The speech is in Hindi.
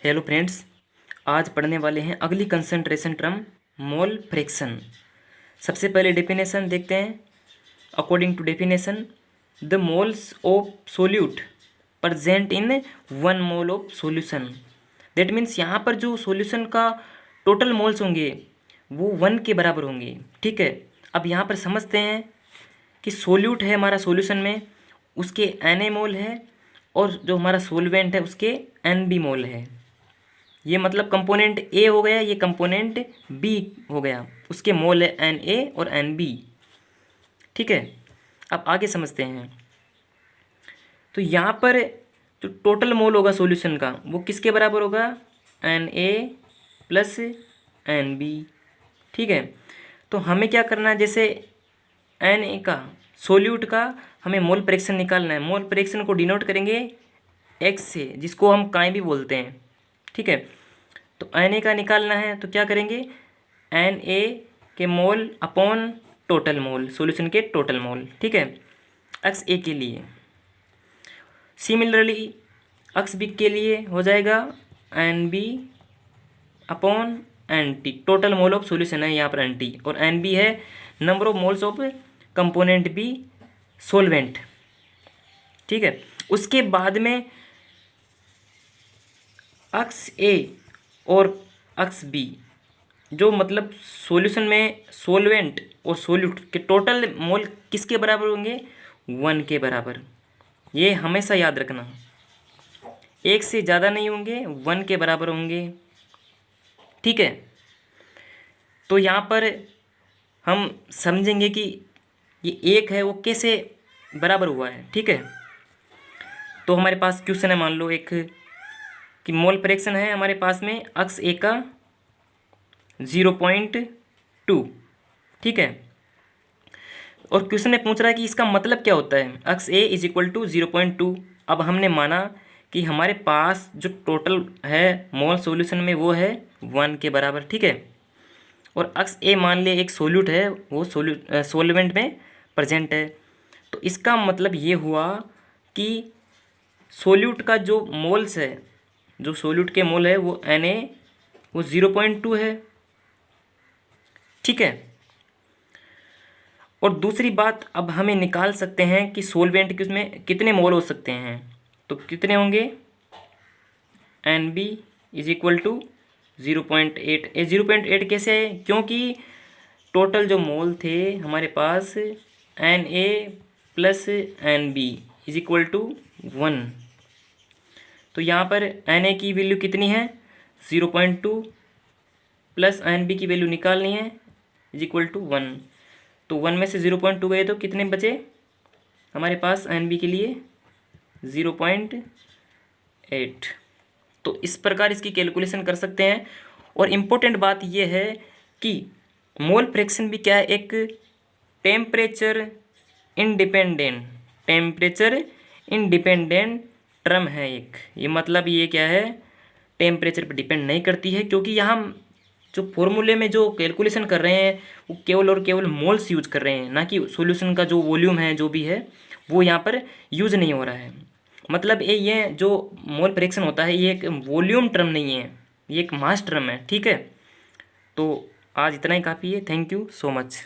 हेलो फ्रेंड्स, आज पढ़ने वाले हैं अगली कंसंट्रेशन टर्म मोल फ्रैक्शन। सबसे पहले डेफिनेशन देखते हैं। According to definition, the moles of solute present in 1 mole of solution. That means यहाँ पर जो सॉल्यूशन का टोटल मोल्स होंगे वो 1 के बराबर होंगे। ठीक है, अब यहाँ पर समझते हैं कि सोल्यूट है हमारा सॉल्यूशन में, उसके Na मोल है और जो हमारा सोलवेंट है उसके Nb मोल है। ये मतलब कंपोनेंट ए हो गया, ये कंपोनेंट बी हो गया, उसके मोल है Na और Nb। ठीक है, अब आगे समझते हैं। तो यहाँ पर जो टोटल मोल होगा सॉल्यूशन का वो किसके बराबर होगा? Na plus Nb। ठीक है, तो हमें क्या करना है, जैसे Na का सोल्यूट का हमें मोल फ्रैक्शन निकालना है। मोल फ्रैक्शन को डिनोट करेंगे x से, जिसको हम काई भी बोलते हैं। ठीक है, तो Na का निकालना है तो क्या करेंगे? Na के mole upon total mole, solution के टोटल मोल। ठीक है, एक्स ए के लिए। सिमिलरली एक्स बी के लिए हो जाएगा Nb upon Nt। Total mole of solution है यहाँ पर Nt, और Nb है number of moles of component B solvent. ठीक है, उसके बाद में एक्स ए और एक्स बी, जो मतलब सॉल्यूशन में सोलवेंट और सोल्यूट के टोटल मोल किसके बराबर होंगे? 1 के बराबर। ये हमेशा याद रखना, एक से ज़्यादा नहीं होंगे, 1 के बराबर होंगे। ठीक है, तो यहाँ पर हम समझेंगे कि ये एक है वो कैसे बराबर हुआ है। ठीक है, तो हमारे पास क्वेश्चन है, मान लो एक कि मोल फ्रैक्शन है हमारे पास में एक्स ए का 0.2। ठीक है, और क्वेश्चन में पूछ रहा है कि इसका मतलब क्या होता है, X A is equal to 0.2। अब हमने माना कि हमारे पास जो टोटल है मोल सॉल्यूशन में वो है 1 के बराबर। ठीक है, और एक्स ए मान लिया एक सोल्यूट है, वो सोलवेंट में प्रेजेंट है। तो इसका मतलब ये हुआ कि सोल्यूट का जो मोल्स है, जो सोल्यूट के मोल है वो Na वो 0.2 है। ठीक है, और दूसरी बात, अब हमें निकाल सकते हैं कि सोलवेंट के उसमें कितने मोल हो सकते हैं। तो कितने होंगे? Nb is equal to 0.8। 0.8 कैसे है? क्योंकि टोटल जो मोल थे हमारे पास Na plus Nb is equal to 1। तो यहाँ पर Na की वैल्यू कितनी है? 0.2 प्लस Nb की वैल्यू निकालनी है, इज इक्वल टू 1। तो 1 में से 0.2 गए तो कितने बचे हमारे पास Nb के लिए? 0.8। तो इस प्रकार इसकी कैलकुलेशन कर सकते हैं। और इम्पोर्टेंट बात यह है कि मोल फ्रैक्शन भी क्या है, एक टेम्परेचर इंडिपेंडेंट टर्म है एक। ये मतलब ये क्या है, टेम्परेचर पर डिपेंड नहीं करती है, क्योंकि यहाँ जो फॉर्मूले में जो कैलकुलेशन कर रहे हैं वो केवल और केवल मोल्स यूज कर रहे हैं, ना कि सॉल्यूशन का जो वॉल्यूम है जो भी है वो यहाँ पर यूज नहीं हो रहा है। मतलब ये जो मोल फ्रैक्शन होता है ये एक वॉल्यूम टर्म नहीं है, ये एक मास टर्म है। ठीक है, तो आज इतना ही काफ़ी है। Thank you so much.